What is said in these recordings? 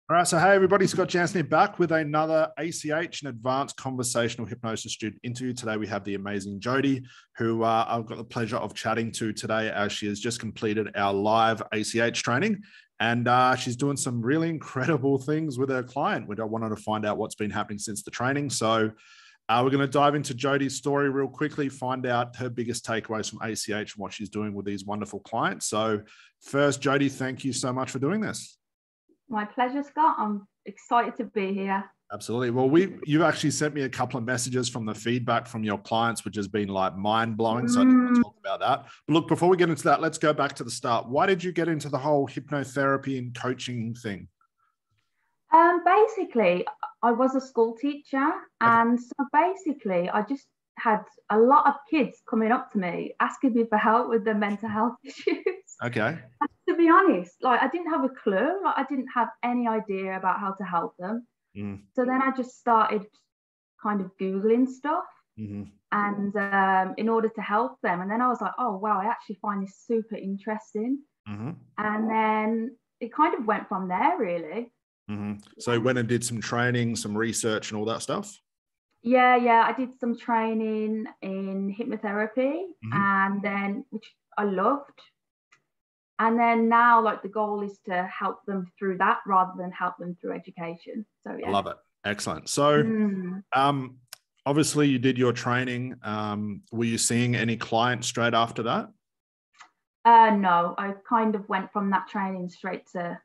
All right, so hey everybody, Scott Jansen here back with another ACH, an Advanced Conversational Hypnosis student interview. Today we have the amazing Jody, who I've got the pleasure of chatting to today as she has just completed our live ACH training. And she's doing some really incredible things with her client. We wanted to find out what's been happening since the training. So we're going to dive into Jody's story real quickly, find out her biggest takeaways from ACH and what she's doing with these wonderful clients. So first, Jody, thank you so much for doing this. My pleasure, Scott. I'm excited to be here. Absolutely. Well, you've actually sent me a couple of messages from the feedback from your clients, which has been like mind-blowing. So I didn't want to talk about that. But look, before we get into that, let's go back to the start. Why did you get into the whole hypnotherapy and coaching thing? Basically, I was a school teacher. And so basically, I just had a lot of kids coming up to me, asking me for help with their mental health issues. Okay. And to be honest, like I didn't have a clue. Like I didn't have any idea about how to help them. So then I just started kind of Googling stuff and in order to help them. And then I was like, oh, wow, I actually find this super interesting. And then it kind of went from there, really. So you went and did some training, some research and all that stuff? Yeah. I did some training in hypnotherapy and then, which I loved. And then now, like, the goal is to help them through that rather than help them through education. So, yeah. I love it. Excellent. So, obviously you did your training. Were you seeing any clients straight after that? No, I kind of went from that training straight to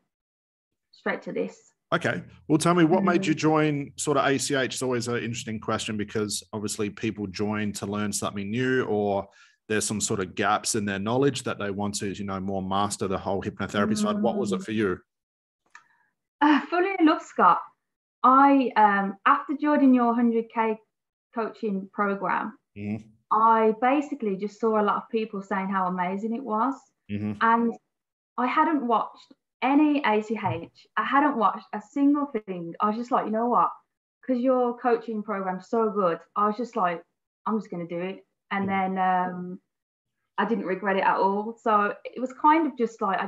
this. Okay. Well, tell me, what made you join sort of ACH? It's always an interesting question because obviously people join to learn something new, or there's some sort of gaps in their knowledge that they want to, more master the whole hypnotherapy side. What was it for you? Funny enough, Scott, I, after joining your 100K coaching program, I basically just saw a lot of people saying how amazing it was. And I hadn't watched any ACH. I hadn't watched a single thing. I was just like, you know what? Because your coaching program's so good, I was just like, I'm just going to do it. And then I didn't regret it at all. So it was kind of just like,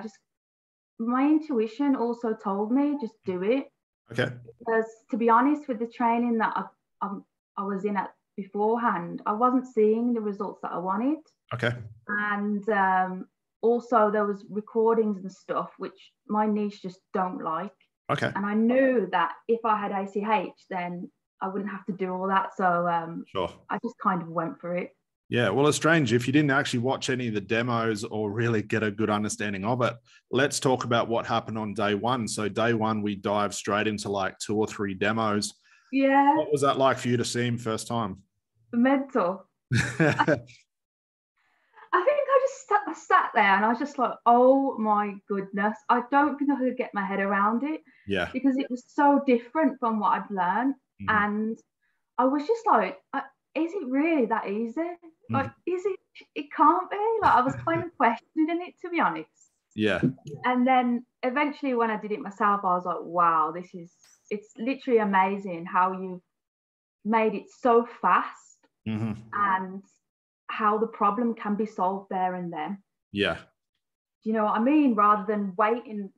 my intuition also told me, just do it. Okay. Because to be honest, with the training that I was in at beforehand, I wasn't seeing the results that I wanted. Okay. And also there was recordings and stuff, which my niche just don't like. Okay. And I knew that if I had ACH, then I wouldn't have to do all that. So sure. I just kind of went for it. Yeah, well, it's strange. If you didn't actually watch any of the demos or really get a good understanding of it, let's talk about what happened on day one. So day one, we dive straight into like 2 or 3 demos. Yeah. What was that like for you to see him first time? Mental. I think I just sat there and I was just like, oh my goodness. I don't think I could get my head around it. Yeah. Because it was so different from what I'd learned. And I was just like, is it really that easy? Like, is it? It can't be. Like, I was kind of questioning it, to be honest. Yeah. And then eventually when I did it myself, I was like, wow, it's literally amazing how you've made it so fast and how the problem can be solved there and then. Yeah. Do you know what I mean? Rather than waiting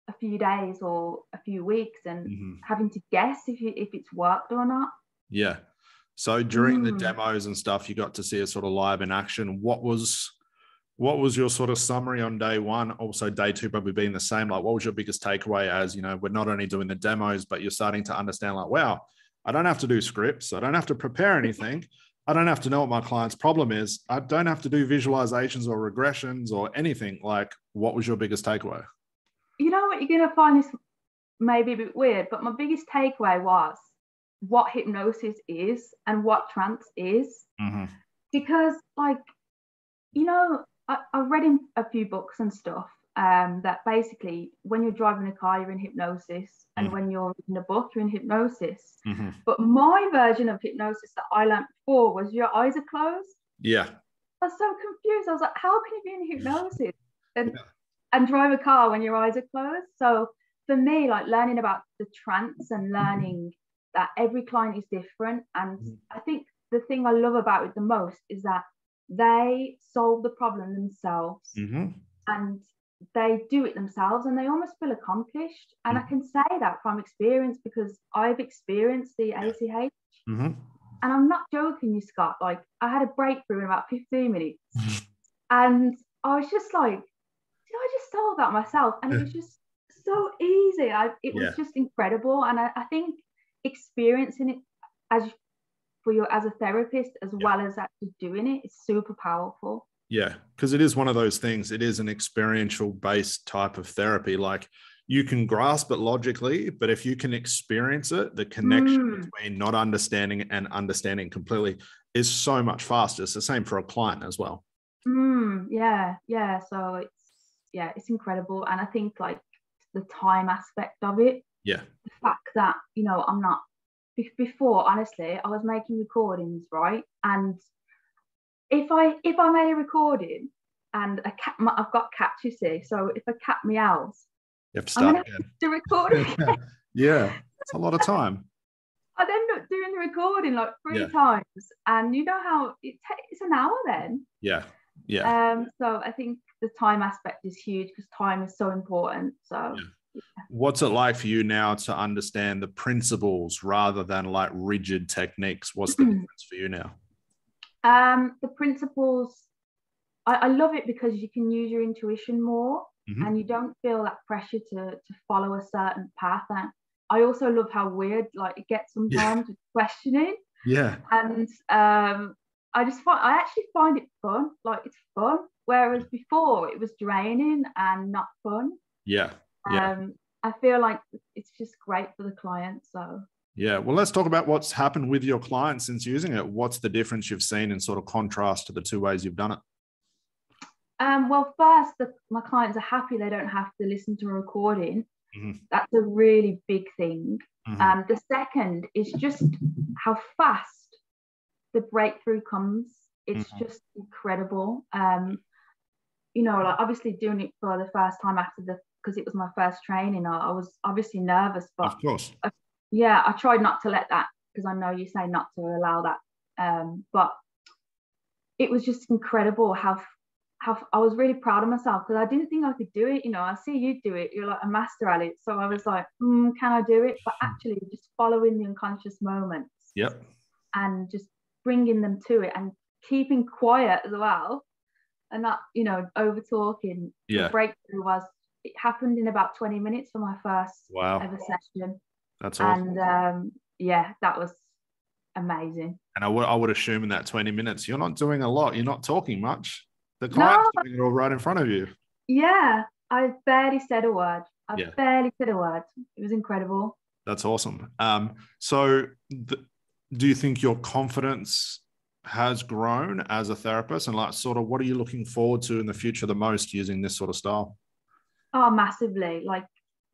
a few days or a few weeks and having to guess if it's worked or not. Yeah. So during the demos and stuff, you got to see it sort of live in action. What was your sort of summary on day one? Also day two probably being the same. Like, what was your biggest takeaway as, we're not only doing the demos, but you're starting to understand like, wow, I don't have to do scripts. I don't have to prepare anything. I don't have to know what my client's problem is. I don't have to do visualizations or regressions or anything. Like, what was your biggest takeaway? You know what, you're going to find this maybe a bit weird, but my biggest takeaway was what hypnosis is and what trance is. Because, like, I read in a few books and stuff that basically when you're driving a car, you're in hypnosis, and when you're reading a book, you're in hypnosis. But my version of hypnosis that I learned before was your eyes are closed. Yeah. I was so confused. I was like, how can you be in hypnosis and drive a car when your eyes are closed? So for me, like, learning about the trance and learning that every client is different. And I think the thing I love about it the most is that they solve the problem themselves and they do it themselves and they almost feel accomplished. And I can say that from experience because I've experienced the ACH. Mm-hmm. And I'm not joking you, Scott. Like, I had a breakthrough in about 15 minutes. And I was just like, did I just solve that myself? And it was just so easy. It was just incredible. And I think experiencing it as a therapist, as well as actually doing it, is super powerful. Yeah, because it is one of those things. It is an experiential based type of therapy. Like, you can grasp it logically, but if you can experience it, the connection between not understanding and understanding completely is so much faster. It's the same for a client as well. Yeah. So it's incredible. And I think like the time aspect of it. Yeah. The fact that, I'm not, before, honestly, I was making recordings, right? And if I made a recording and I've got cats, you see, so if a cat meows, you have to start again. To record again. Yeah, it's a lot of time. I'd end up doing the recording like 3 times, and you know how it takes an hour then. Yeah. So I think the time aspect is huge because time is so important. So what's it like for you now to understand the principles rather than like rigid techniques? What's the difference for you now? The principles, I love it because you can use your intuition more. And you don't feel that pressure to follow a certain path. And I also love how weird like it gets sometimes with questioning. Yeah. And I actually find it fun. Like, it's fun. Whereas before it was draining and not fun. Yeah. I feel like it's just great for the client. So yeah. Well, let's talk about what's happened with your clients since using it. What's the difference you've seen in sort of contrast to the 2 ways you've done it? Well, first, my clients are happy they don't have to listen to a recording. That's a really big thing. The second is just how fast the breakthrough comes. It's just incredible. Like, obviously doing it for the first time because it was my first training, I was obviously nervous, but of course, I tried not to let that, because I know you say not to allow that. But it was just incredible how I was really proud of myself, because I didn't think I could do it. I see you do it, you're like a master at it. So I was like, can I do it? But actually just following the unconscious moments and just bringing them to it and keeping quiet as well, and not over talking. The breakthrough it happened in about 20 minutes for my first ever session. That's awesome. And that was amazing. And I would assume in that 20 minutes you're not doing a lot, you're not talking much. The client's doing it all right in front of you. Yeah, I barely said a word. Barely said a word. It was incredible. That's awesome. So do you think your confidence has grown as a therapist? And like, sort of, what are you looking forward to in the future the most using this sort of style? Oh, massively. Like,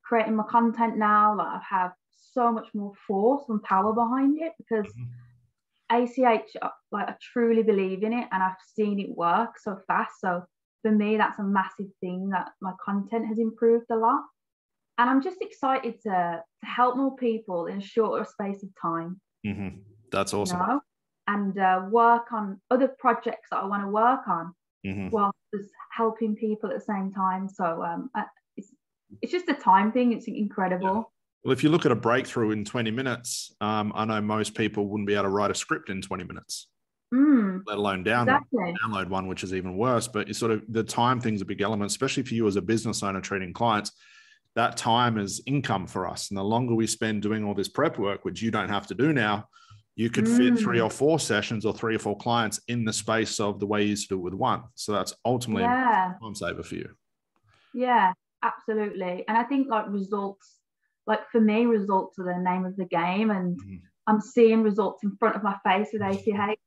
creating my content now, like, I have so much more force and power behind it, because ACH, like, I truly believe in it and I've seen it work so fast. So for me, that's a massive thing, that my content has improved a lot. And I'm just excited to help more people in a shorter space of time. That's awesome. And work on other projects that I want to work on while just helping people at the same time. So it's just a time thing. It's incredible. Well, if you look at a breakthrough in 20 minutes, I know most people wouldn't be able to write a script in 20 minutes, let alone download one, which is even worse. But it's sort of, the time thing's a big element, especially for you as a business owner treating clients. That time is income for us. And the longer we spend doing all this prep work, which you don't have to do now, you could fit 3 or 4 sessions or 3 or 4 clients in the space of the way you used to do it with one. So that's ultimately a time saver for you. Yeah, absolutely. And I think like results, like for me, results are the name of the game. And I'm seeing results in front of my face with ACH.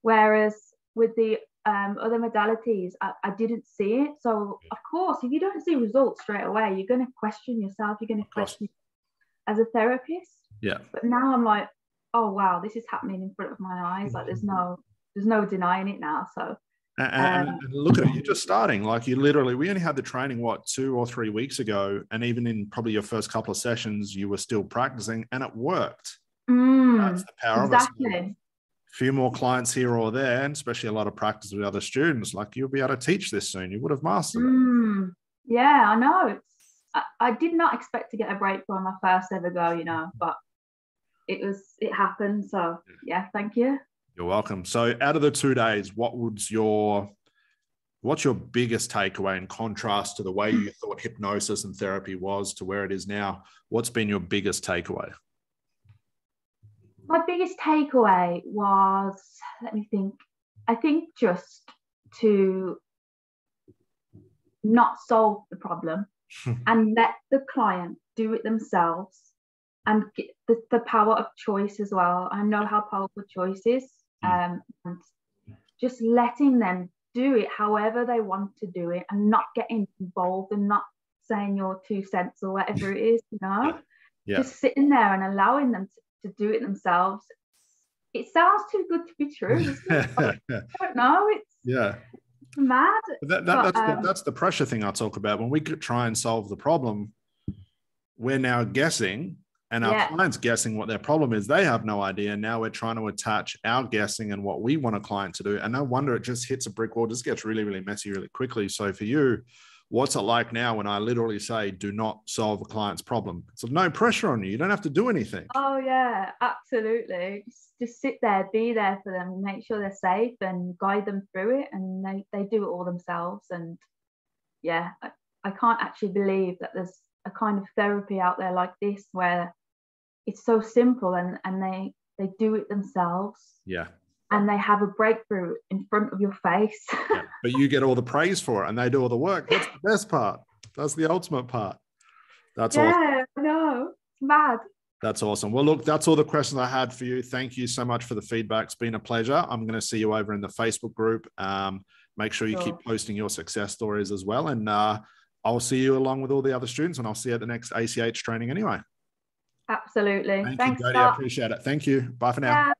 Whereas with the other modalities, I didn't see it. So of course, if you don't see results straight away, you're going to question yourself. You're going to question as a therapist. Yeah. But now I'm like, oh wow, this is happening in front of my eyes. Like there's no denying it now. So and look at it, you're just starting. Like, you literally, we only had the training 2 or 3 weeks ago, and even in probably your first couple of sessions, you were still practicing, and it worked. That's the power of it. A few more clients here or there, and especially a lot of practice with other students, like, you'll be able to teach this soon. You would have mastered it. Yeah, I know. I did not expect to get a breakthrough on my first ever go, you know, but it happened. So yeah, thank you. You're welcome. So out of the 2 days, what's your biggest takeaway in contrast to the way you thought hypnosis and therapy was to where it is now? What's been your biggest takeaway? My biggest takeaway was, let me think. I think just to not solve the problem and let the client do it themselves, and get the power of choice as well. I know how powerful choice is, and just letting them do it however they want to do it, and not getting involved and not saying your 2 cents or whatever it is, you know. Just sitting there and allowing them to do it themselves. It sounds too good to be true, doesn't it? I don't know. It's mad. That's the pressure thing I talk about. When we could try and solve the problem, we're now guessing, and our client's guessing what their problem is. They have no idea. Now we're trying to attach our guessing and what we want a client to do. And no wonder it just hits a brick wall, just gets really, really messy really quickly. So for you, what's it like now when I literally say, do not solve a client's problem? It's no pressure on you. You don't have to do anything. Oh yeah, absolutely. Just sit there, be there for them, make sure they're safe and guide them through it. And they do it all themselves. And yeah, I can't actually believe that there's a kind of therapy out there like this where it's so simple and they do it themselves. Yeah. And they have a breakthrough in front of your face. Yeah. But you get all the praise for it and they do all the work. That's the best part. That's the ultimate part. That's awesome. Yeah, I know. It's mad. That's awesome. Well, look, that's all the questions I had for you. Thank you so much for the feedback. It's been a pleasure. I'm going to see you over in the Facebook group. Make sure you keep posting your success stories as well. And I'll see you along with all the other students, and I'll see you at the next ACH training anyway. Absolutely. Thanks, you, Jody. I appreciate it. Thank you. Bye for now.